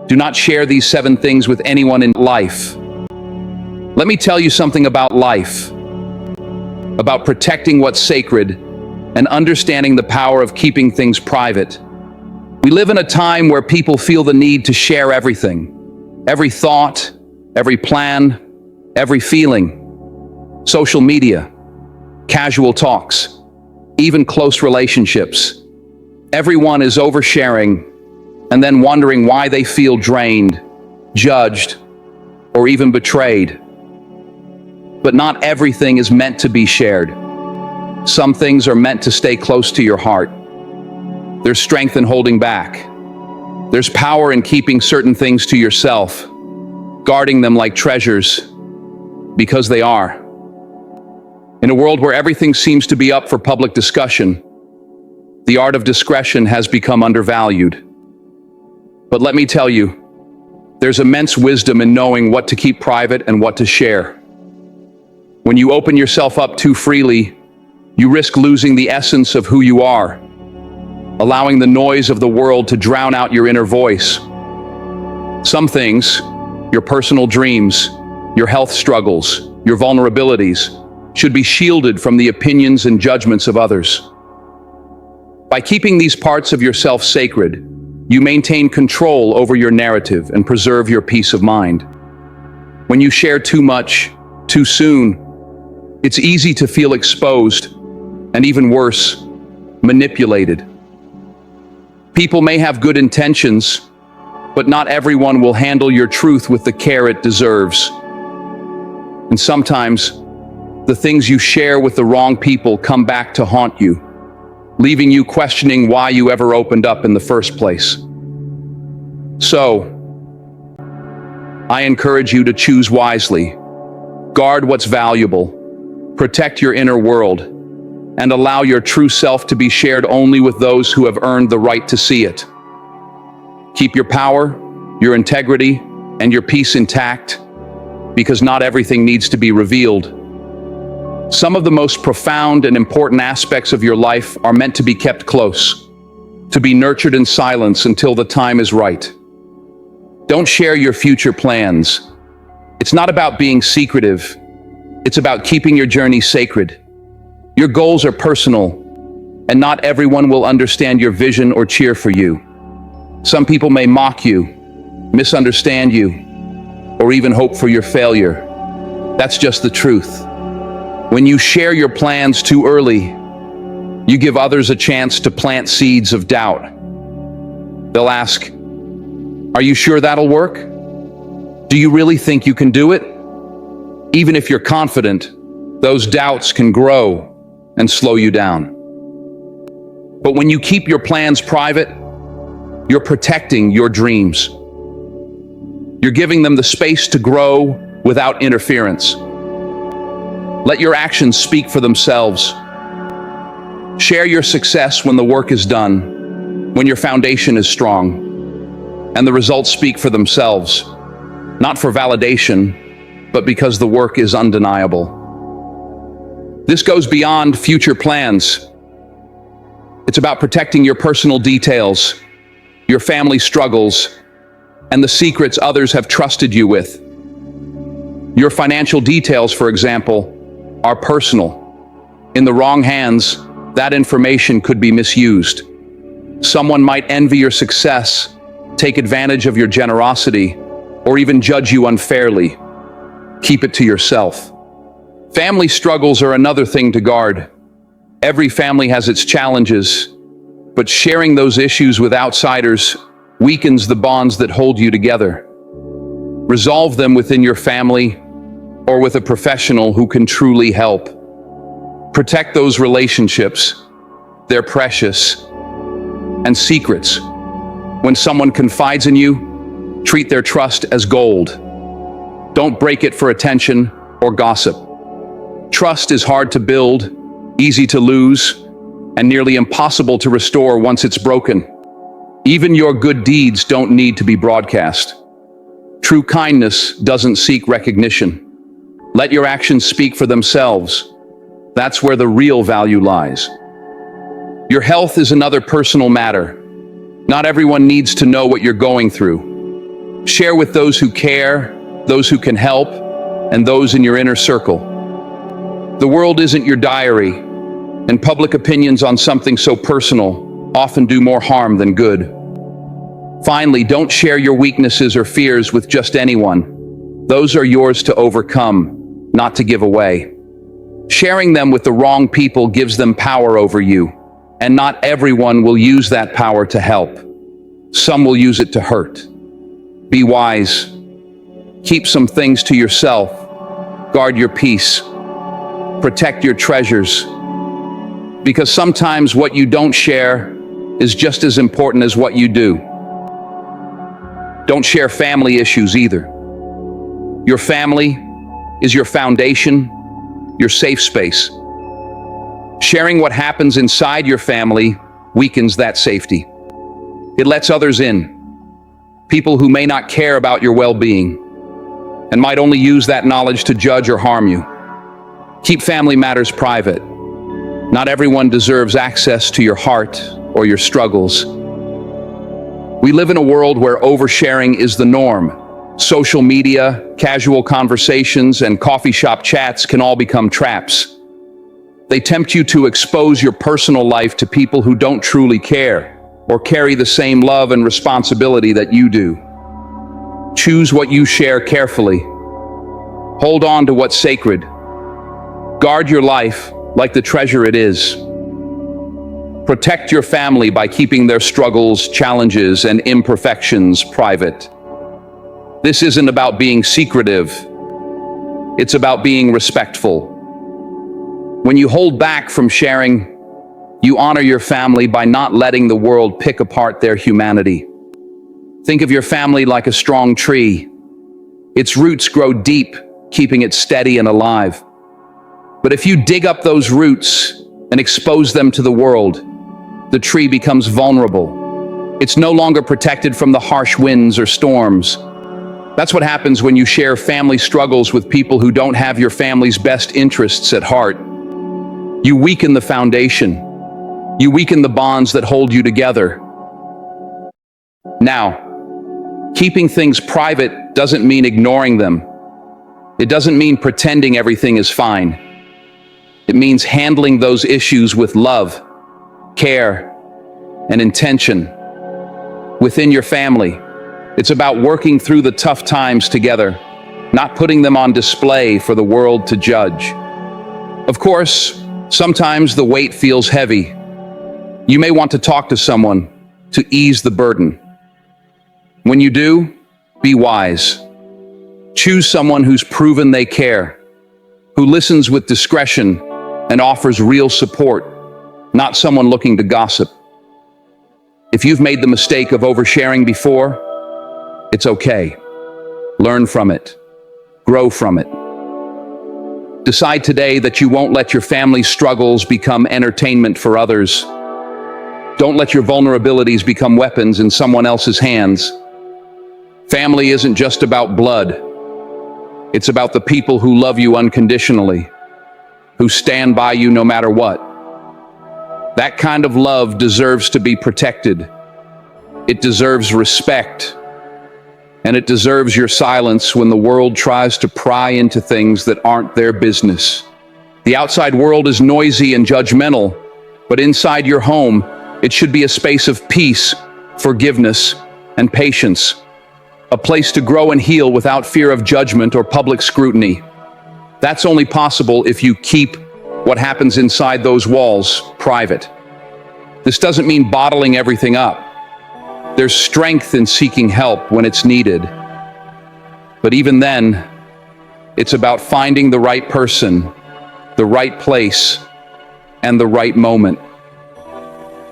Do not share these 7 things with anyone in life. Let me tell you something about life, about protecting what's sacred and understanding the power of keeping things private. We live in a time where people feel the need to share everything, every thought, every plan, every feeling. Social media, casual talks, even close relationships. Everyone is oversharing and then wondering why they feel drained, judged, or even betrayed. But not everything is meant to be shared. Some things are meant to stay close to your heart. There's strength in holding back. There's power in keeping certain things to yourself, guarding them like treasures, because they are. In a world where everything seems to be up for public discussion, the art of discretion has become undervalued. But let me tell you, there's immense wisdom in knowing what to keep private and what to share. When you open yourself up too freely, you risk losing the essence of who you are, allowing the noise of the world to drown out your inner voice. Some things, your personal dreams, your health struggles, your vulnerabilities, should be shielded from the opinions and judgments of others. By keeping these parts of yourself sacred, you maintain control over your narrative and preserve your peace of mind. When you share too much, too soon, it's easy to feel exposed, and even worse, manipulated. People may have good intentions, but not everyone will handle your truth with the care it deserves. And sometimes, the things you share with the wrong people come back to haunt you, leaving you questioning why you ever opened up in the first place. So, I encourage you to choose wisely, guard what's valuable, protect your inner world, and allow your true self to be shared only with those who have earned the right to see it. Keep your power, your integrity, and your peace intact, because not everything needs to be revealed. Some of the most profound and important aspects of your life are meant to be kept close, to be nurtured in silence until the time is right. Don't share your future plans. It's not about being secretive. It's about keeping your journey sacred. Your goals are personal, and not everyone will understand your vision or cheer for you. Some people may mock you, misunderstand you, or even hope for your failure. That's just the truth. When you share your plans too early, you give others a chance to plant seeds of doubt. They'll ask, "Are you sure that'll work? Do you really think you can do it?" Even if you're confident, those doubts can grow and slow you down. But when you keep your plans private, you're protecting your dreams. You're giving them the space to grow without interference. Let your actions speak for themselves. Share your success when the work is done, when your foundation is strong, and the results speak for themselves, not for validation, but because the work is undeniable. This goes beyond future plans. It's about protecting your personal details, your family struggles, and the secrets others have trusted you with. Your financial details, for example, are personal. In the wrong hands, that information could be misused. Someone might envy your success, take advantage of your generosity, or even judge you unfairly. Keep it to yourself. Family struggles are another thing to guard. Every family has its challenges, but sharing those issues with outsiders weakens the bonds that hold you together. Resolve them within your family or with a professional who can truly help. Protect those relationships. They're precious. And secrets. When someone confides in you, treat their trust as gold. Don't break it for attention or gossip. Trust is hard to build, easy to lose, and nearly impossible to restore once it's broken. Even your good deeds don't need to be broadcast. True kindness doesn't seek recognition. Let your actions speak for themselves. That's where the real value lies. Your health is another personal matter. Not everyone needs to know what you're going through. Share with those who care, those who can help, and those in your inner circle. The world isn't your diary, and public opinions on something so personal often do more harm than good. Finally, don't share your weaknesses or fears with just anyone. Those are yours to overcome, not to give away. Sharing them with the wrong people gives them power over you, and not everyone will use that power to help. Some will use it to hurt. Be wise. Keep some things to yourself. Guard your peace. Protect your treasures. Because sometimes what you don't share is just as important as what you do. Don't share family issues either. Your family is your foundation, your safe space. Sharing what happens inside your family weakens that safety. It lets others in, people who may not care about your well-being and might only use that knowledge to judge or harm you. Keep family matters private. Not everyone deserves access to your heart or your struggles. We live in a world where oversharing is the norm. Social media, casual conversations, and coffee shop chats can all become traps. They tempt you to expose your personal life to people who don't truly care or carry the same love and responsibility that you do. Choose what you share carefully. Hold on to what's sacred. Guard your life like the treasure it is. Protect your family by keeping their struggles, challenges, and imperfections private. This isn't about being secretive. It's about being respectful. When you hold back from sharing, you honor your family by not letting the world pick apart their humanity. Think of your family like a strong tree. Its roots grow deep, keeping it steady and alive. But if you dig up those roots and expose them to the world, the tree becomes vulnerable. It's no longer protected from the harsh winds or storms. That's what happens when you share family struggles with people who don't have your family's best interests at heart. You weaken the foundation. You weaken the bonds that hold you together. Now, keeping things private doesn't mean ignoring them. It doesn't mean pretending everything is fine. It means handling those issues with love, care, and intention. Within your family, it's about working through the tough times together, not putting them on display for the world to judge. Of course, sometimes the weight feels heavy. You may want to talk to someone to ease the burden. When you do, be wise. Choose someone who's proven they care, who listens with discretion and offers real support, not someone looking to gossip. If you've made the mistake of oversharing before, it's okay. Learn from it. Grow from it. Decide today that you won't let your family's struggles become entertainment for others. Don't let your vulnerabilities become weapons in someone else's hands. Family isn't just about blood. It's about the people who love you unconditionally, who stand by you no matter what. That kind of love deserves to be protected. It deserves respect. And it deserves your silence when the world tries to pry into things that aren't their business. The outside world is noisy and judgmental, but inside your home, it should be a space of peace, forgiveness, and patience. A place to grow and heal without fear of judgment or public scrutiny. That's only possible if you keep what happens inside those walls private. This doesn't mean bottling everything up. There's strength in seeking help when it's needed. But even then, it's about finding the right person, the right place, and the right moment.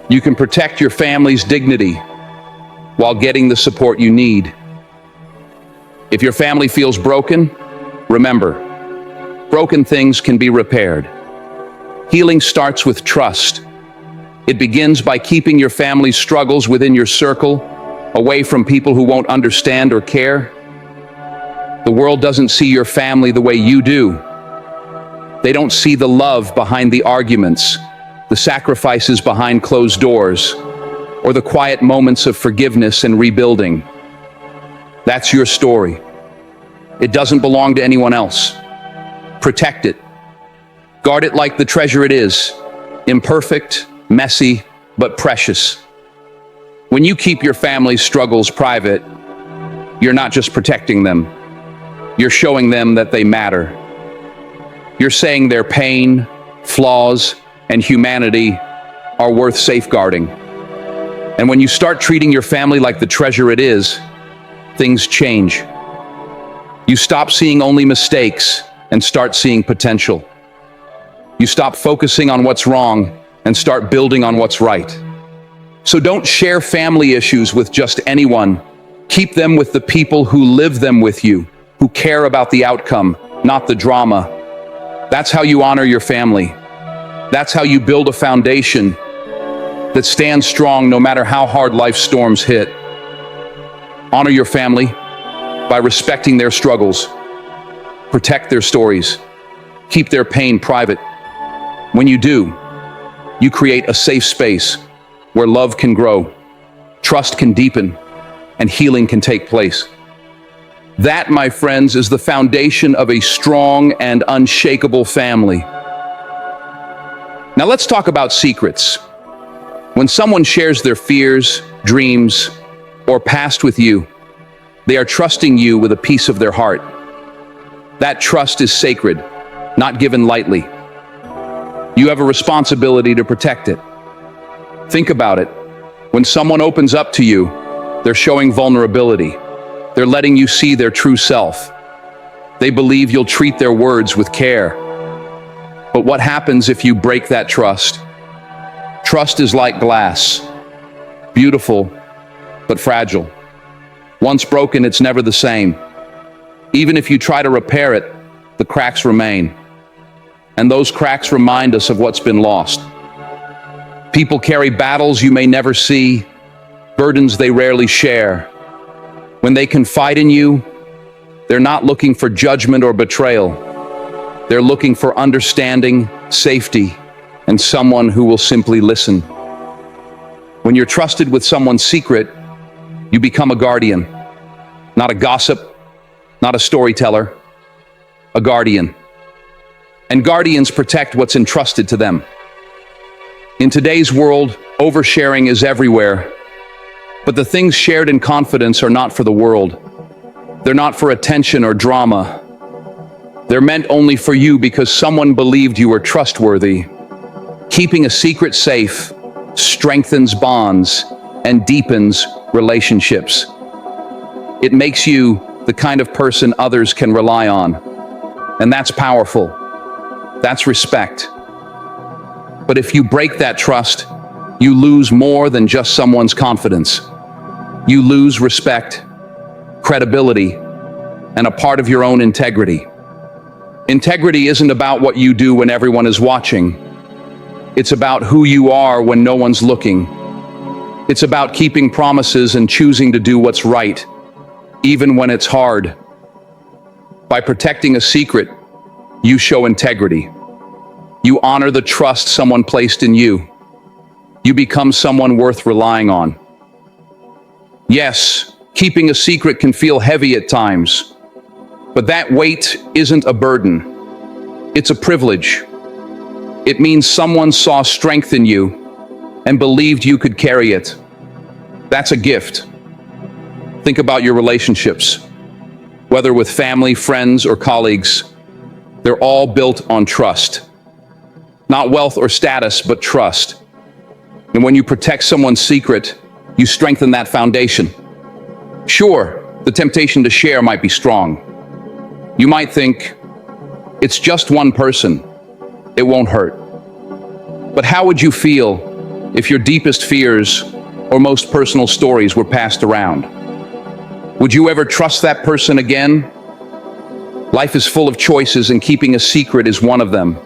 You can protect your family's dignity while getting the support you need. If your family feels broken, remember, broken things can be repaired. Healing starts with trust. It begins by keeping your family's struggles within your circle, away from people who won't understand or care. The world doesn't see your family the way you do. They don't see the love behind the arguments, the sacrifices behind closed doors, or the quiet moments of forgiveness and rebuilding. That's your story. It doesn't belong to anyone else. Protect it. Guard it like the treasure it is. Imperfect, messy, but precious. When you keep your family's struggles private, you're not just protecting them. You're showing them that they matter. You're saying their pain, flaws, and humanity are worth safeguarding. And when you start treating your family like the treasure it is, things change. You stop seeing only mistakes and start seeing potential. You stop focusing on what's wrong and start building on what's right. So don't share family issues with just anyone. Keep them with the people who live them with you, who care about the outcome, not the drama. That's how you honor your family. That's how you build a foundation that stands strong no matter how hard life's storms hit. Honor your family by respecting their struggles. Protect their stories. Keep their pain private. When you do, you create a safe space where love can grow, trust can deepen, and healing can take place. That, my friends, is the foundation of a strong and unshakable family. Now let's talk about secrets. When someone shares their fears, dreams, or past with you, they are trusting you with a piece of their heart. That trust is sacred, not given lightly. You have a responsibility to protect it. Think about it. When someone opens up to you, they're showing vulnerability. They're letting you see their true self. They believe you'll treat their words with care. But what happens if you break that trust? Trust is like glass, beautiful, but fragile. Once broken, it's never the same. Even if you try to repair it, the cracks remain. And those cracks remind us of what's been lost. People carry battles you may never see, burdens they rarely share. When they confide in you, they're not looking for judgment or betrayal. They're looking for understanding, safety, and someone who will simply listen. When you're trusted with someone's secret, you become a guardian, not a gossip, not a storyteller, a guardian. And guardians protect what's entrusted to them. In today's world, oversharing is everywhere, but the things shared in confidence are not for the world. They're not for attention or drama. They're meant only for you because someone believed you were trustworthy. Keeping a secret safe strengthens bonds and deepens relationships. It makes you the kind of person others can rely on. And that's powerful. That's respect. But if you break that trust, you lose more than just someone's confidence. You lose respect, credibility, and a part of your own integrity. Integrity isn't about what you do when everyone is watching. It's about who you are when no one's looking. It's about keeping promises and choosing to do what's right, even when it's hard. By protecting a secret, you show integrity. You honor the trust someone placed in you. You become someone worth relying on. Yes, keeping a secret can feel heavy at times, but that weight isn't a burden. It's a privilege. It means someone saw strength in you and believed you could carry it. That's a gift. Think about your relationships. Whether with family, friends, or colleagues, they're all built on trust. Not wealth or status, but trust. And when you protect someone's secret, you strengthen that foundation. Sure, the temptation to share might be strong. You might think, it's just one person, it won't hurt. But how would you feel if your deepest fears or most personal stories were passed around? Would you ever trust that person again? Life is full of choices, and keeping a secret is one of them.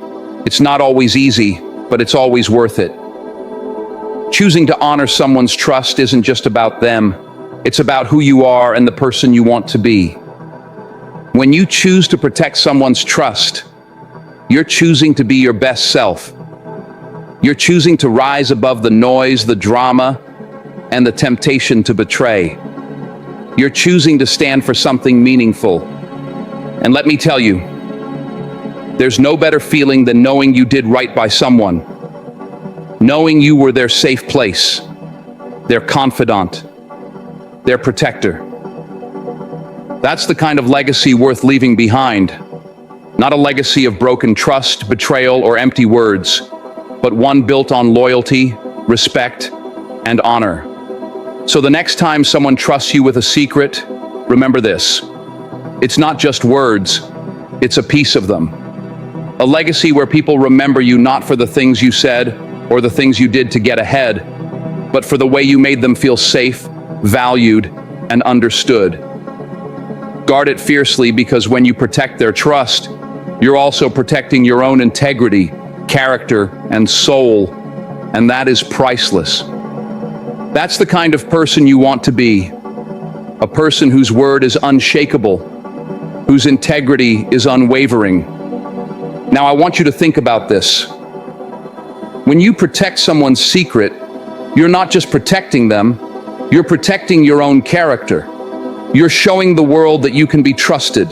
It's not always easy, but it's always worth it. Choosing to honor someone's trust isn't just about them. It's about who you are and the person you want to be. When you choose to protect someone's trust, you're choosing to be your best self. You're choosing to rise above the noise, the drama, and the temptation to betray. You're choosing to stand for something meaningful. And let me tell you, there's no better feeling than knowing you did right by someone, knowing you were their safe place, their confidant, their protector. That's the kind of legacy worth leaving behind. Not a legacy of broken trust, betrayal, or empty words, but one built on loyalty, respect, and honor. So the next time someone trusts you with a secret, remember this. It's not just words, it's a piece of them. A legacy where people remember you not for the things you said or the things you did to get ahead, but for the way you made them feel safe, valued, and understood. Guard it fiercely, because when you protect their trust, you're also protecting your own integrity, character, and soul, and that is priceless. That's the kind of person you want to be, a person whose word is unshakable, whose integrity is unwavering. Now, I want you to think about this. When you protect someone's secret, you're not just protecting them, you're protecting your own character. You're showing the world that you can be trusted,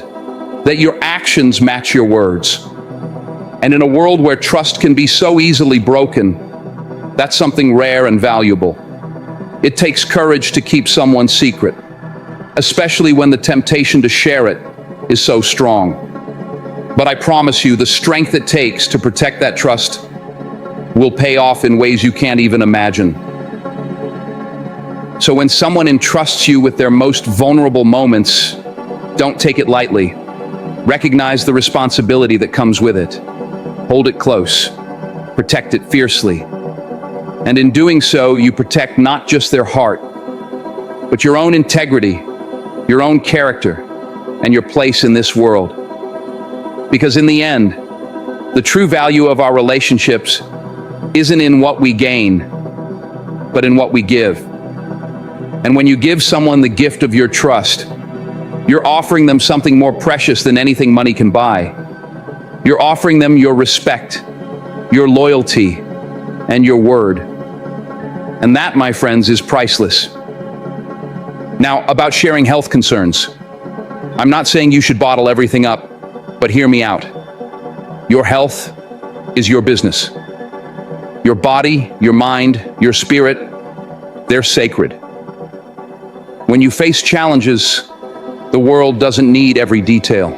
that your actions match your words. And in a world where trust can be so easily broken, that's something rare and valuable. It takes courage to keep someone's secret, especially when the temptation to share it is so strong. But I promise you, the strength it takes to protect that trust will pay off in ways you can't even imagine. So when someone entrusts you with their most vulnerable moments, don't take it lightly. Recognize the responsibility that comes with it. Hold it close. Protect it fiercely. And in doing so, you protect not just their heart, but your own integrity, your own character, and your place in this world. Because in the end, the true value of our relationships isn't in what we gain, but in what we give. And when you give someone the gift of your trust, you're offering them something more precious than anything money can buy. You're offering them your respect, your loyalty, and your word. And that, my friends, is priceless. Now, about sharing health concerns. I'm not saying you should bottle everything up, but hear me out. Your health is your business. Your body, your mind, your spirit, they're sacred. When you face challenges, the world doesn't need every detail.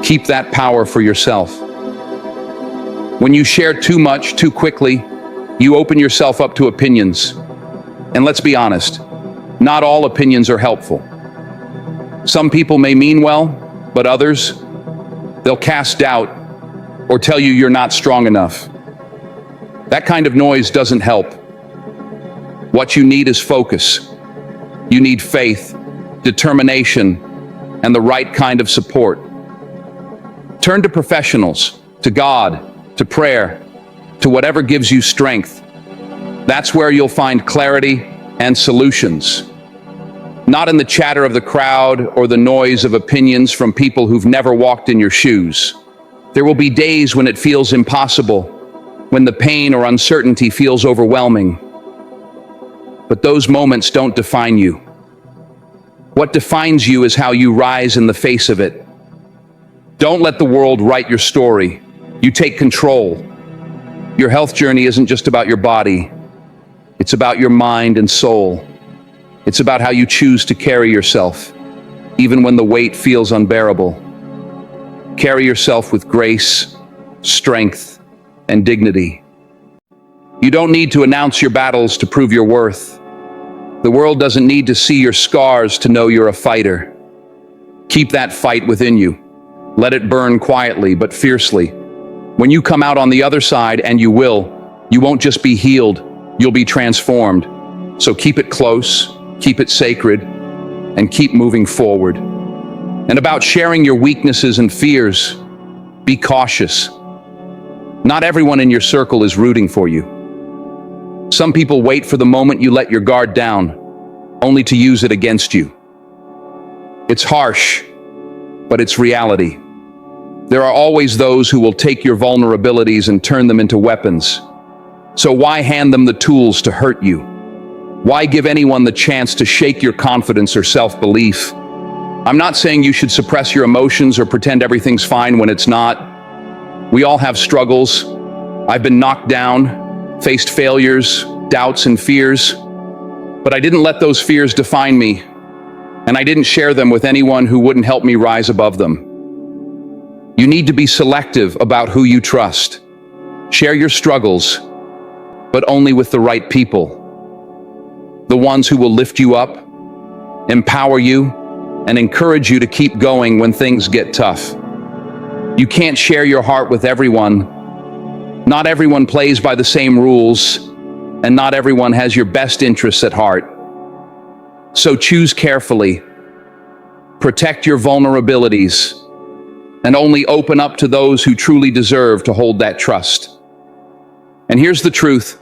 Keep that power for yourself. When you share too much, too quickly, you open yourself up to opinions. And let's be honest, not all opinions are helpful. Some people may mean well, but others, they'll cast doubt or tell you you're not strong enough. That kind of noise doesn't help. What you need is focus. You need faith, determination, and the right kind of support. Turn to professionals, to God, to prayer, to whatever gives you strength. That's where you'll find clarity and solutions. Not in the chatter of the crowd or the noise of opinions from people who've never walked in your shoes. There will be days when it feels impossible, when the pain or uncertainty feels overwhelming. But those moments don't define you. What defines you is how you rise in the face of it. Don't let the world write your story. You take control. Your health journey isn't just about your body. It's about your mind and soul. It's about how you choose to carry yourself, even when the weight feels unbearable. Carry yourself with grace, strength, and dignity. You don't need to announce your battles to prove your worth. The world doesn't need to see your scars to know you're a fighter. Keep that fight within you. Let it burn quietly but fiercely. When you come out on the other side, and you will, you won't just be healed, you'll be transformed. So keep it close, keep it sacred, and keep moving forward. And about sharing your weaknesses and fears, be cautious. Not everyone in your circle is rooting for you. Some people wait for the moment you let your guard down, only to use it against you. It's harsh, but it's reality. There are always those who will take your vulnerabilities and turn them into weapons. So why hand them the tools to hurt you? Why give anyone the chance to shake your confidence or self-belief? I'm not saying you should suppress your emotions or pretend everything's fine when it's not. We all have struggles. I've been knocked down, faced failures, doubts, and fears. But I didn't let those fears define me, and I didn't share them with anyone who wouldn't help me rise above them. You need to be selective about who you trust. Share your struggles, but only with the right people. The ones who will lift you up, empower you, and encourage you to keep going when things get tough. You can't share your heart with everyone. Not everyone plays by the same rules, and not everyone has your best interests at heart. So choose carefully. Protect your vulnerabilities, and only open up to those who truly deserve to hold that trust. And here's the truth: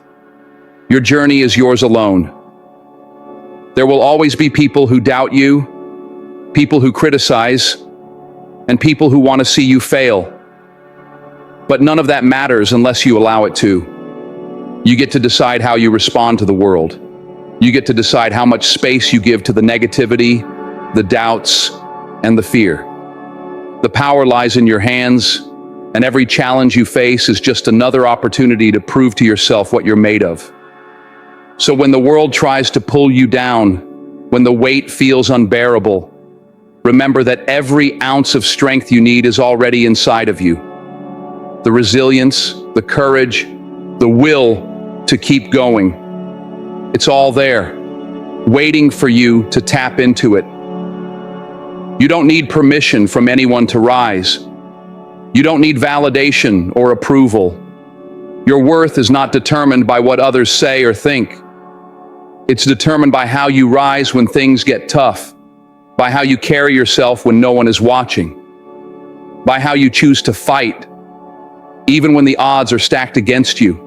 your journey is yours alone. There will always be people who doubt you, people who criticize, and people who want to see you fail. But none of that matters unless you allow it to. You get to decide how you respond to the world. You get to decide how much space you give to the negativity, the doubts, and the fear. The power lies in your hands, and every challenge you face is just another opportunity to prove to yourself what you're made of. So when the world tries to pull you down, when the weight feels unbearable, remember that every ounce of strength you need is already inside of you. The resilience, the courage, the will to keep going. It's all there, waiting for you to tap into it. You don't need permission from anyone to rise. You don't need validation or approval. Your worth is not determined by what others say or think. It's determined by how you rise when things get tough, by how you carry yourself when no one is watching, by how you choose to fight, even when the odds are stacked against you.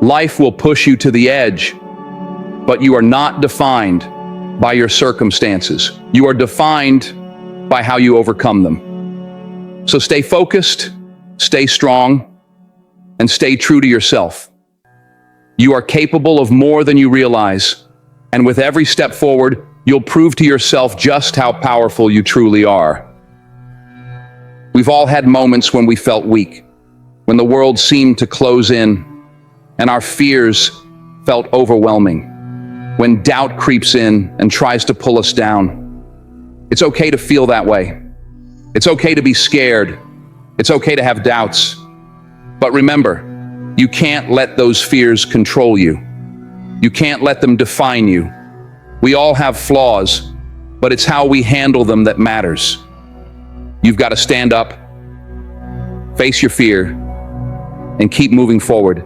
Life will push you to the edge, but you are not defined by your circumstances. You are defined by how you overcome them. So stay focused, stay strong, and stay true to yourself. You are capable of more than you realize, and with every step forward, you'll prove to yourself just how powerful you truly are. We've all had moments when we felt weak, when the world seemed to close in, and our fears felt overwhelming, when doubt creeps in and tries to pull us down. It's okay to feel that way. It's okay to be scared. It's okay to have doubts. But remember, you can't let those fears control you. You can't let them define you. We all have flaws, but it's how we handle them that matters. You've got to stand up, face your fear, and keep moving forward,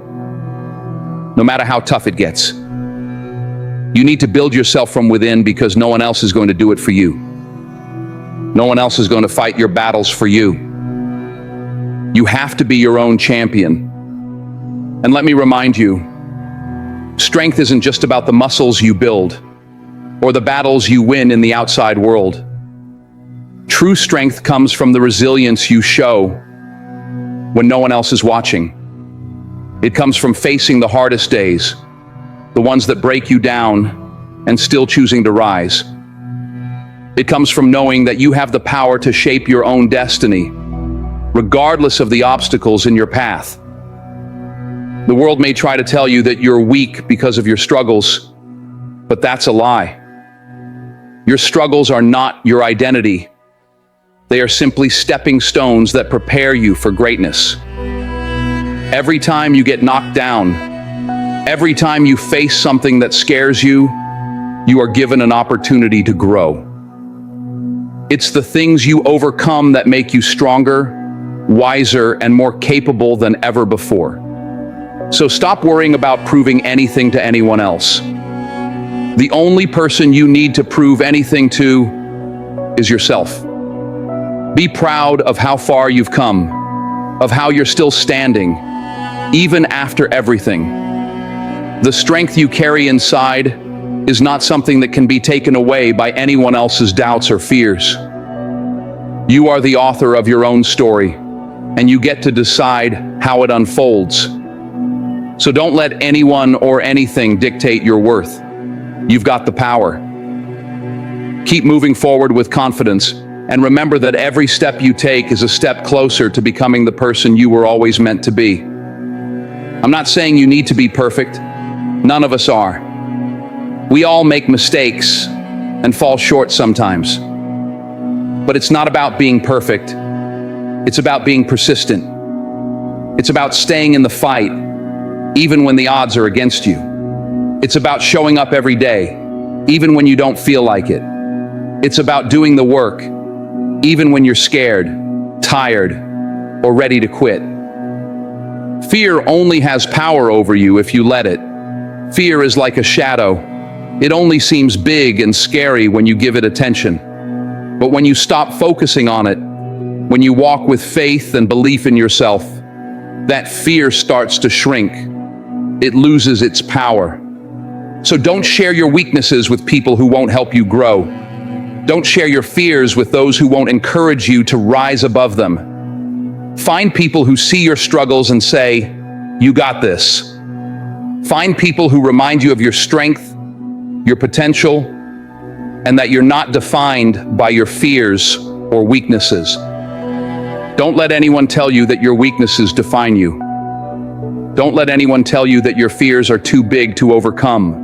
no matter how tough it gets. You need to build yourself from within because no one else is going to do it for you. No one else is going to fight your battles for you. You have to be your own champion. And let me remind you, strength isn't just about the muscles you build or the battles you win in the outside world. True strength comes from the resilience you show when no one else is watching. It comes from facing the hardest days, the ones that break you down, and still choosing to rise. It comes from knowing that you have the power to shape your own destiny, regardless of the obstacles in your path. The world may try to tell you that you're weak because of your struggles, but that's a lie. Your struggles are not your identity. They are simply stepping stones that prepare you for greatness. Every time you get knocked down, every time you face something that scares you, you are given an opportunity to grow. It's the things you overcome that make you stronger, wiser, and more capable than ever before. So stop worrying about proving anything to anyone else. The only person you need to prove anything to is yourself. Be proud of how far you've come, of how you're still standing, even after everything. The strength you carry inside is not something that can be taken away by anyone else's doubts or fears. You are the author of your own story, and you get to decide how it unfolds. So don't let anyone or anything dictate your worth. You've got the power. Keep moving forward with confidence, and remember that every step you take is a step closer to becoming the person you were always meant to be. I'm not saying you need to be perfect. None of us are. We all make mistakes and fall short sometimes. But it's not about being perfect. It's about being persistent. It's about staying in the fight, even when the odds are against you. It's about showing up every day, even when you don't feel like it. It's about doing the work, even when you're scared, tired, or ready to quit. Fear only has power over you if you let it. Fear is like a shadow. It only seems big and scary when you give it attention. But when you stop focusing on it, when you walk with faith and belief in yourself, that fear starts to shrink. It loses its power. So don't share your weaknesses with people who won't help you grow. Don't share your fears with those who won't encourage you to rise above them. Find people who see your struggles and say, "You got this." Find people who remind you of your strength, your potential, and that you're not defined by your fears or weaknesses. Don't let anyone tell you that your weaknesses define you. Don't let anyone tell you that your fears are too big to overcome.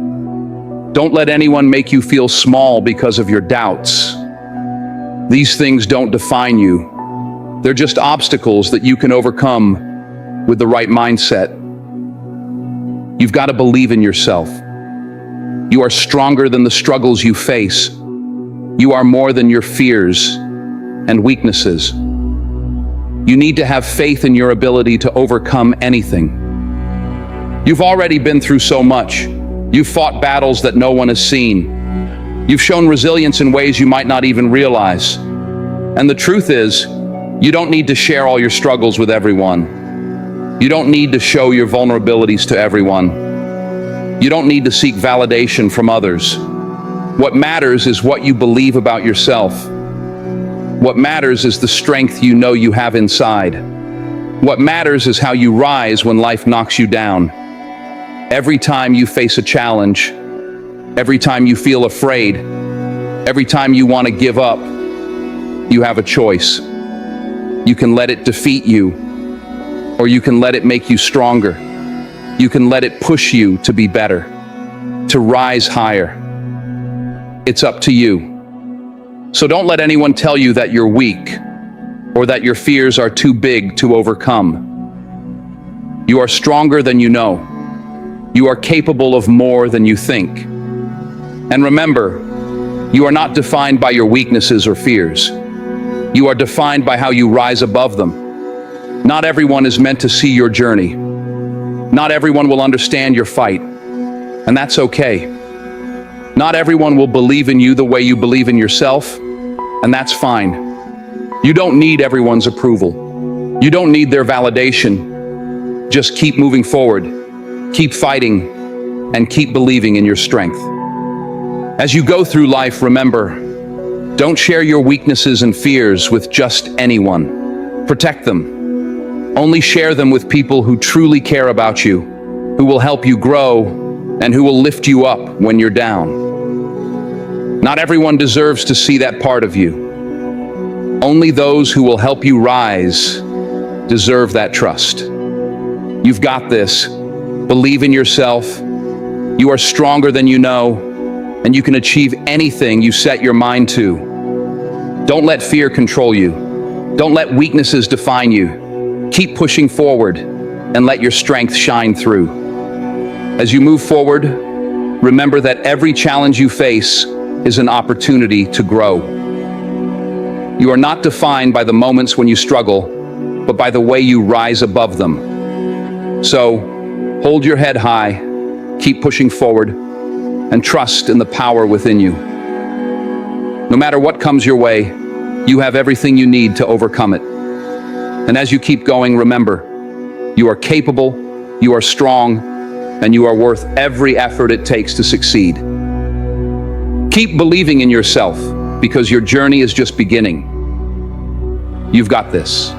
Don't let anyone make you feel small because of your doubts. These things don't define you. They're just obstacles that you can overcome with the right mindset. You've got to believe in yourself. You are stronger than the struggles you face. You are more than your fears and weaknesses. You need to have faith in your ability to overcome anything. You've already been through so much. You've fought battles that no one has seen. You've shown resilience in ways you might not even realize. And the truth is, you don't need to share all your struggles with everyone. You don't need to show your vulnerabilities to everyone. You don't need to seek validation from others. What matters is what you believe about yourself. What matters is the strength you know you have inside. What matters is how you rise when life knocks you down. Every time you face a challenge, every time you feel afraid, every time you want to give up, you have a choice. You can let it defeat you, or you can let it make you stronger. You can let it push you to be better, to rise higher. It's up to you. So don't let anyone tell you that you're weak, or that your fears are too big to overcome. You are stronger than you know. You are capable of more than you think. And remember, you are not defined by your weaknesses or fears. You are defined by how you rise above them. Not everyone is meant to see your journey. Not everyone will understand your fight, and that's okay. Not everyone will believe in you the way you believe in yourself, and that's fine. You don't need everyone's approval. You don't need their validation. Just keep moving forward. Keep fighting, and keep believing in your strength. As you go through life, remember, don't share your weaknesses and fears with just anyone. Protect them. Only share them with people who truly care about you, who will help you grow, and who will lift you up when you're down. Not everyone deserves to see that part of you. Only those who will help you rise deserve that trust. You've got this. Believe in yourself. You are stronger than you know, and you can achieve anything you set your mind to. Don't let fear control you. Don't let weaknesses define you. Keep pushing forward and let your strength shine through. As you move forward, remember that every challenge you face is an opportunity to grow. You are not defined by the moments when you struggle, but by the way you rise above them. So, hold your head high, keep pushing forward, and trust in the power within you. No matter what comes your way, you have everything you need to overcome it. And as you keep going, remember, you are capable, you are strong, and you are worth every effort it takes to succeed. Keep believing in yourself, because your journey is just beginning. You've got this.